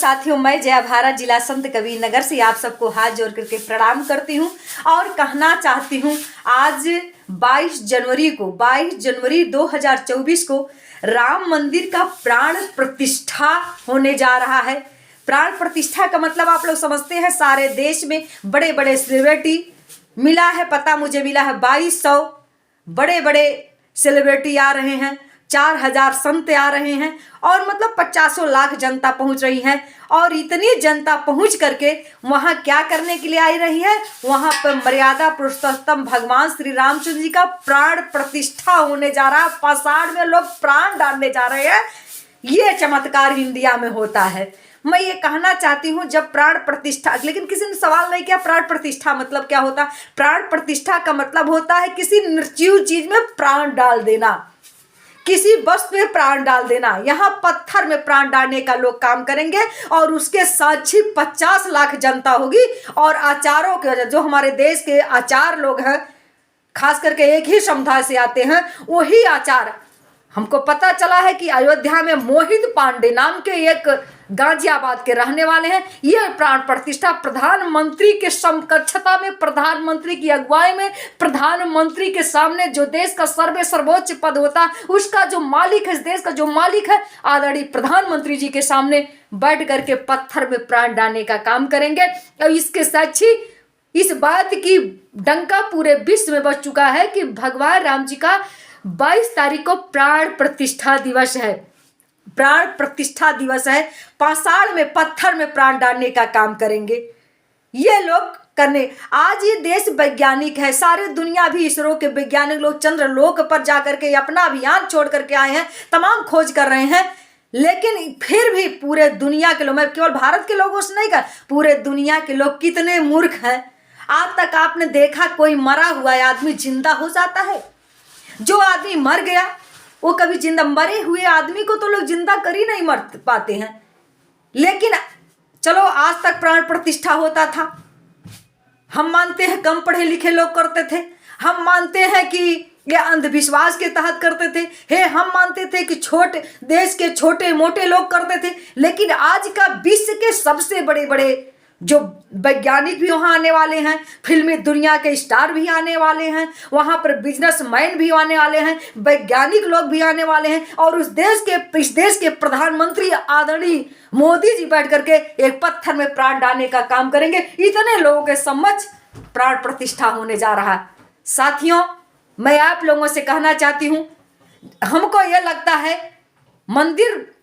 साथियों, मैं जया भारत जिला संत कबीर नगर से आप सबको हाथ जोड़ करके प्रणाम करती हूँ और कहना चाहती हूँ, आज 22 जनवरी 2024 को राम मंदिर का प्राण प्रतिष्ठा होने जा रहा है। प्राण प्रतिष्ठा का मतलब आप लोग समझते हैं, सारे देश में बड़े बड़े सेलिब्रिटी मिला है, पता मुझे मिला है 2200 बड़े बड़े सेलिब्रिटी आ रहे हैं, 4000 संत आ रहे हैं और मतलब 50 लाख जनता पहुंच रही है। और इतनी जनता पहुंच करके वहां क्या करने के लिए आई रही है, वहां पर मर्यादा पुरुषोत्तम भगवान श्री रामचंद्र जी का प्राण प्रतिष्ठा होने जा रहा है। पाषाण में लोग प्राण डालने जा रहे हैं। ये चमत्कार इंडिया में होता है। मैं ये कहना चाहती हूँ, जब प्राण प्रतिष्ठा, लेकिन किसी ने सवाल नहीं किया प्राण प्रतिष्ठा मतलब क्या होता है। प्राण प्रतिष्ठा का मतलब होता है किसी निर्जीव चीज में प्राण डाल देना, किसी वस्तु में प्राण डाल देना। यहाँ पत्थर में प्राण डालने का लोग काम करेंगे और उसके साक्षी 50 लाख जनता होगी। और आचारों के, जो हमारे देश के आचार लोग हैं, खास करके एक ही समुदाय से आते हैं, वही आचार हमको पता चला है कि अयोध्या में मोहित पांडे नाम के एक गाजियाबाद के रहने वाले हैं। यह प्राण प्रतिष्ठा प्रधानमंत्री के समकक्षता में, प्रधानमंत्री की अगुवाई में, प्रधानमंत्री के सामने जो देश का सर्वोच्च पद होता है, उसका जो मालिक है, इस देश का जो मालिक है, आदरणीय प्रधानमंत्री जी के सामने बैठ करके पत्थर में प्राण डालने का काम करेंगे। और इसके साक्षी इस बात की डंका पूरे विश्व में बज चुका है कि भगवान राम जी का 22 तारीख को प्राण प्रतिष्ठा दिवस है। प्राण प्रतिष्ठा दिवस है। पाषाण में, पत्थर में प्राण डालने का काम करेंगे ये लोग करने। आज ये देश वैज्ञानिक है, सारे दुनिया भी, इसरो के वैज्ञानिक लोग चंद्रलोक पर जाकर के अपना अभियान छोड़ करके आए हैं, तमाम खोज कर रहे हैं। लेकिन फिर भी पूरे दुनिया के लोग, मैं केवल भारत के लोगों से नहीं कर, पूरे दुनिया के लोग कितने मूर्ख हैं। आज तक आपने देखा कोई मरा हुआ आदमी जिंदा हो जाता है? जो आदमी मर गया वो कभी जिंदा, मरे हुए आदमी को तो लोग जिंदा कर ही नहीं मर पाते हैं। लेकिन चलो, आज तक प्राण प्रतिष्ठा होता था। हम मानते हैं कम पढ़े लिखे लोग करते थे, हम मानते हैं कि ये अंधविश्वास के तहत करते थे, हम मानते थे कि छोटे देश के छोटे मोटे लोग करते थे। लेकिन आज का विश्व के सबसे बड़े बड़े जो वैज्ञानिक भी वहाँ आने वाले हैं, फिल्मी दुनिया के स्टार भी आने वाले हैं, वहाँ पर बिजनेसमैन भी आने वाले हैं, वैज्ञानिक लोग भी आने वाले हैं। और इस देश के प्रधानमंत्री आदरणीय मोदी जी बैठ करके एक पत्थर में प्राण डालने का काम करेंगे। इतने लोगों के समक्ष प्राण प्रतिष्ठा होने जा रहा है। साथियों, मैं आप लोगों से कहना चाहती हूँ, हमको यह लगता है मंदिर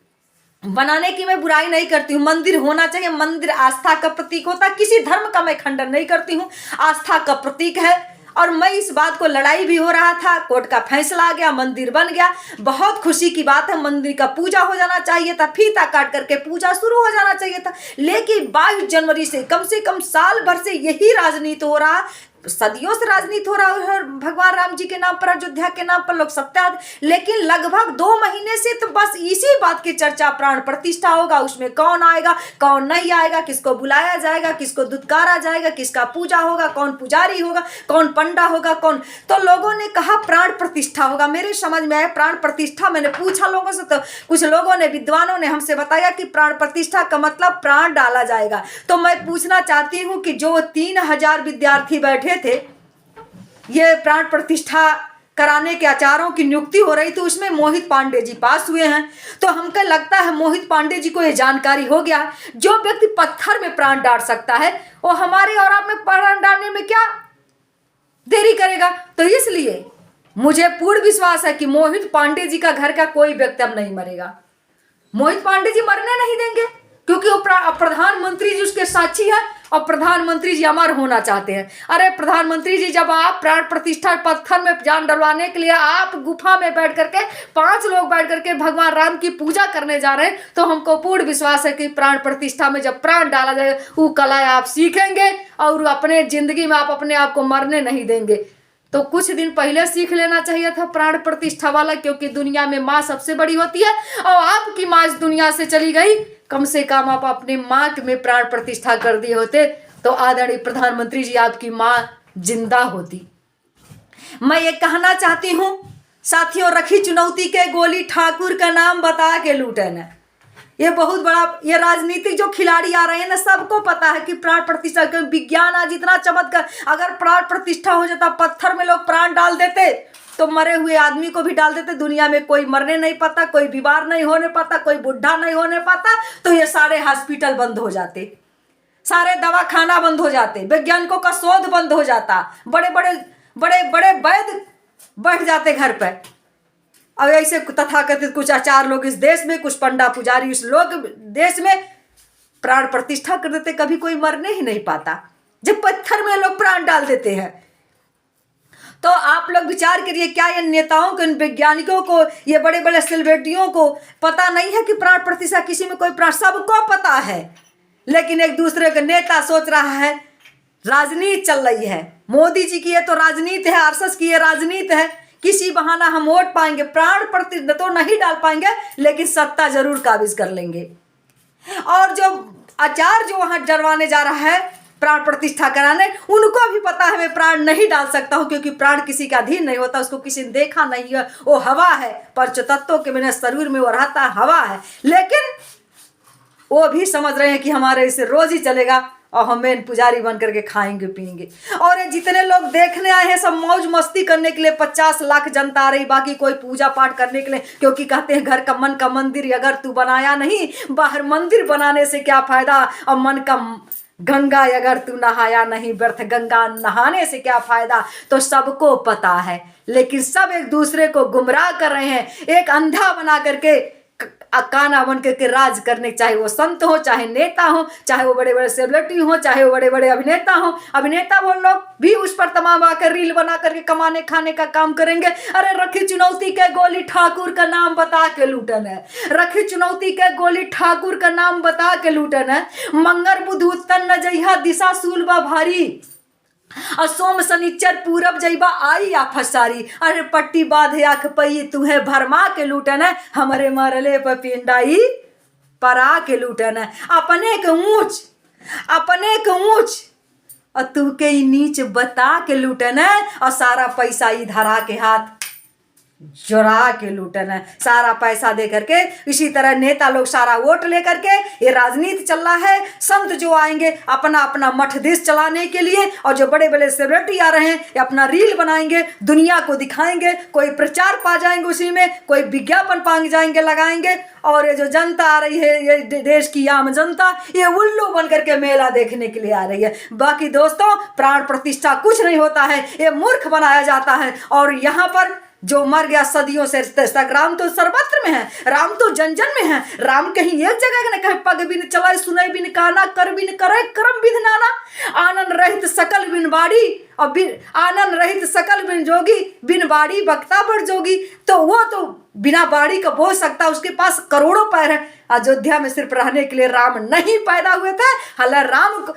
बनाने की मैं बुराई नहीं करती हूँ, मंदिर होना चाहिए। मंदिर आस्था का प्रतीक होता है, किसी धर्म का मैं खंडन नहीं करती हूँ, आस्था का प्रतीक है। और मैं इस बात को, लड़ाई भी हो रहा था, कोर्ट का फैसला आ गया, मंदिर बन गया, बहुत खुशी की बात है। मंदिर का पूजा हो जाना चाहिए था, फीता काट करके पूजा शुरू हो जाना चाहिए था। लेकिन 22 जनवरी से कम साल भर से यही राजनीति हो रहा, सदियों से राजनीति हो रहा है भगवान राम जी के नाम पर, अयोध्या के नाम पर लोग सत्या। लेकिन लगभग 2 महीने से तो बस इसी बात की चर्चा, प्राण प्रतिष्ठा होगा, उसमें कौन आएगा कौन नहीं आएगा, किसको बुलाया जाएगा, किसको दुत्कारा जाएगा, किसका पूजा होगा, कौन पुजारी होगा, कौन पंडा होगा, कौन। तो लोगों ने कहा प्राण प्रतिष्ठा होगा। मेरे समझ में आया प्राण प्रतिष्ठा। मैंने पूछा लोगों से, तो कुछ लोगों ने, विद्वानों ने हमसे बताया कि प्राण प्रतिष्ठा का मतलब प्राण डाला जाएगा। तो मैं पूछना चाहती हूँ कि जो 3000 विद्यार्थी बैठे थे, ये प्राण प्रतिष्ठा कराने के आचार्यों की नियुक्ति हो रही थी, उसमें मोहित पांडे जी पास हुए हैं। तो हमको लगता है मोहित पांडे जी को ये जानकारी हो गया, जो व्यक्ति पत्थर में प्राण डाल सकता है वो हमारे और आप में प्राण डालने में क्या देरी करेगा। तो इसलिए मुझे पूर्ण विश्वास है कि मोहित पांडे जी का घर का कोई व्यक्ति अब नहीं मरेगा। मोहित पांडे जी मरने नहीं देंगे, क्योंकि वो प्रधानमंत्री जी उसके साक्षी है और प्रधानमंत्री जी अमर होना चाहते हैं। अरे प्रधानमंत्री जी, जब आप प्राण प्रतिष्ठा पत्थर में जान डलवाने के लिए आप गुफा में बैठ करके 5 लोग बैठ करके भगवान राम की पूजा करने जा रहे हैं, तो हमको पूर्ण विश्वास है कि प्राण प्रतिष्ठा में जब प्राण डाला जाएगा, वो कला आप सीखेंगे और अपने जिंदगी में आप अपने आप को मरने नहीं देंगे। तो कुछ दिन पहले सीख लेना चाहिए था प्राण प्रतिष्ठा वाला, क्योंकि दुनिया में माँ सबसे बड़ी होती है और आपकी माँ इस दुनिया से चली गई। कम से कम आप अपनी माँ में प्राण प्रतिष्ठा कर दिए होते तो आदरणीय प्रधानमंत्री जी, आपकी माँ जिंदा होती। मैं ये कहना चाहती हूँ साथियों, रखी चुनौती के गोली ठाकुर का नाम बता के लूटे न। ये बहुत बड़ा, ये राजनीतिक जो खिलाड़ी आ रहे हैं ना, सबको पता है कि प्राण प्रतिष्ठा, विज्ञान आज इतना चमत्कार, अगर प्राण प्रतिष्ठा हो जाता, पत्थर में लोग प्राण डाल देते तो मरे हुए आदमी को भी डाल देते, दुनिया में कोई मरने नहीं पाता, कोई बीमार नहीं होने पाता, कोई बुढ़ा नहीं होने पाता, तो ये सारे हॉस्पिटल बंद हो जाते, सारे दवाखाना बंद हो जाते, वैज्ञानिकों का शोध बंद हो जाता, बड़े बड़े वैद्य बैठ जाते घर पर। और ऐसे तथाकथित कुछ आचार लोग इस देश में, कुछ पंडा पुजारी इस लोग देश में प्राण प्रतिष्ठा कर देते, कभी कोई मरने ही नहीं पाता, जब पत्थर में लोग प्राण डाल देते हैं। तो आप लोग विचार करिए, क्या ये नेताओं को, इन वैज्ञानिकों को, ये बड़े बड़े सेलिब्रिटियों को पता नहीं है कि प्राण प्रतिष्ठा किसी में कोई प्राण, सबको पता है, लेकिन एक दूसरे का नेता सोच रहा है, राजनीति चल रही है, मोदी जी की ये तो राजनीति है, आरएसएस की ये राजनीति है, किसी बहाना हम वोट पाएंगे, प्राण प्रतिष्ठा तो नहीं डाल पाएंगे लेकिन सत्ता जरूर काबिज कर लेंगे। और जो आचार जो वहां डरवाने जा रहा है प्राण प्रतिष्ठा कराने, उनको भी पता है मैं प्राण नहीं डाल सकता हूं, क्योंकि प्राण किसी का अधीन नहीं होता, उसको किसी ने देखा नहीं है, वो हवा है, पंचतत्वों के बिना शरीर में वो रहता हवा है, लेकिन वो भी समझ रहे हैं कि हमारे इसे रोज ही चलेगा और हम मेन पुजारी बन करके खाएंगे पिएंगे। और ये जितने लोग देखने आए हैं सब मौज मस्ती करने के लिए, 50 लाख जनता आ रही, बाकी कोई पूजा पाठ करने के लिए, क्योंकि कहते हैं घर का मन का मंदिर अगर तू बनाया नहीं, बाहर मंदिर बनाने से क्या फायदा, और मन का गंगा अगर तू नहाया नहीं, व्यर्थ गंगा नहाने से क्या फायदा। तो सबको पता है, लेकिन सब एक दूसरे को गुमराह कर रहे हैं, एक अंधा बना करके काना बन करके राज करने, चाहे वो संत हो, चाहे नेता हो, चाहे वो बड़े बड़े सेलिब्रिटी हो, चाहे वो बड़े बड़े अभिनेता हो। अभिनेता वो लोग भी उस पर तमाम आकर रील बना करके कमाने खाने का काम करेंगे। अरे रखी चुनौती के गोली ठाकुर का नाम बता के लूटन है, रखी चुनौती के गोली ठाकुर का नाम बता के लूटन है। मंगर बुध उत्तर न जइहा दिशा सूलबा भारी, और सोम शनिचर पूरब जइबा आई आ फसारी। अरे पट्टी बांधे आँख पई तुहे भरमा के लूटन है, हमारे मरले पर पिंडाई परा के लूटन है। अपने के ऊंच और तू के नीच बता के लूटन है, और सारा पैसा इधरा के हाथ जोड़ा के लूटन है, सारा पैसा दे करके। इसी तरह नेता लोग सारा वोट लेकर के, ये राजनीति चल रहा है। संत जो आएंगे अपना अपना मठ देश चलाने के लिए, और जो बड़े बड़े सेलिब्रिटी आ रहे हैं ये अपना रील बनाएंगे, दुनिया को दिखाएंगे, कोई प्रचार पा जाएंगे उसी में, कोई विज्ञापन पा जाएंगे लगाएंगे। और ये जो जनता आ रही है, ये देश की आम जनता, ये उल्लू बन करके मेला देखने के लिए आ रही है। बाकी दोस्तों, प्राण प्रतिष्ठा कुछ नहीं होता है, ये मूर्ख बनाया जाता है। और यहाँ पर जो मर गया सदियों से, राम तो सर्वत्र में है, राम तो जन जन में है। राम कहीं एक जगह न कहे, पग बिन चलाए सुनई बिन काना, कर बिन करे करम बिन नाना। आनंद रहित सकल बिन बाड़ी, और आनंद रहित सकल बिन जोगी, बिन बाड़ी बक्ता बड़ जोगी। तो वो तो बिना बाड़ी का बोल सकता, उसके पास करोड़ों पैर है। अयोध्या में सिर्फ रहने के लिए राम नहीं पैदा हुए थे। हालांकि राम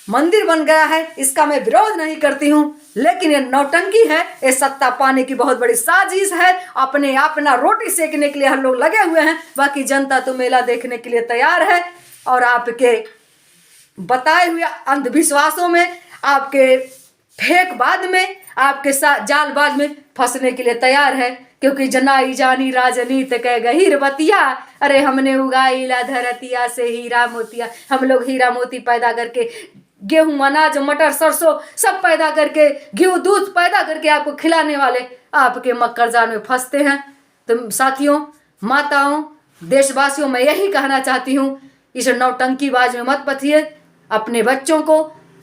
मंदिर बन गया है, इसका मैं विरोध नहीं करती हूँ, लेकिन ये नौटंकी है, ये सत्ता पाने की बहुत बड़ी साजिश है। अपने अपना रोटी सेकने के लिए हम लोग लगे हुए हैं, बाकी जनता तो मेला देखने के लिए तैयार है। और आपके बताए हुए अंधविश्वासों में, आपके फेकबाद में, आपके जालबाज में फंसने के लिए तैयार है। क्योंकि जनाई जानी राजनीति के गहीर बतिया, अरे हमने उगाई ला धरतिया से हीरा मोतिया। हम लोग हीरा मोती पैदा करके, गेहूं अनाज मटर सरसों सब पैदा करके, घी दूध पैदा करके आपको खिलाने वाले आपके मक्कर जाल में फंसते हैं। तो साथियों, माताओं, देशवासियों, मैं यही कहना चाहती हूँ, इस नौटंकीबाज में मत फंसिए। अपने बच्चों को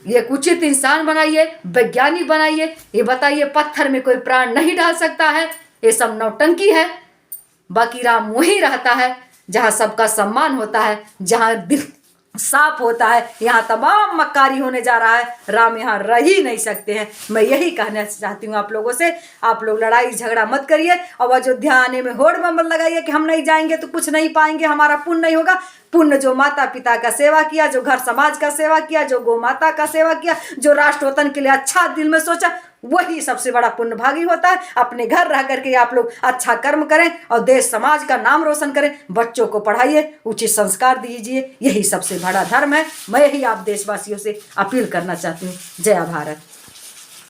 ये उचित इंसान बनाइए, वैज्ञानिक बनाइए। ये बताइए पत्थर में कोई प्राण नहीं डाल सकता है, ये सब नौटंकी है। बाकी राम वही रहता है जहाँ सबका सम्मान होता है, जहाँ दिल साफ होता है। यहाँ तमाम मक्कारी होने जा रहा है, राम यहाँ रह ही नहीं सकते हैं। मैं यही कहना चाहती हूँ आप लोगों से, आप लोग लड़ाई झगड़ा मत करिए, और अयोध्या आने में होड़ में मत लगाइए कि हम नहीं जाएंगे तो कुछ नहीं पाएंगे, हमारा पुण्य नहीं होगा। पुण्य जो माता पिता का सेवा किया, जो घर समाज का सेवा किया, जो गौ माता का सेवा किया, जो राष्ट्र वतन के लिए अच्छा दिल में सोचा, वही सबसे बड़ा पुण्य भागी होता है। अपने घर रह करके आप लोग अच्छा कर्म करें और देश समाज का नाम रोशन करें, बच्चों को पढ़ाइए, उचित संस्कार दीजिए, यही सबसे बड़ा धर्म है। मैं यही आप देशवासियों से अपील करना चाहती हूँ। जय भारत।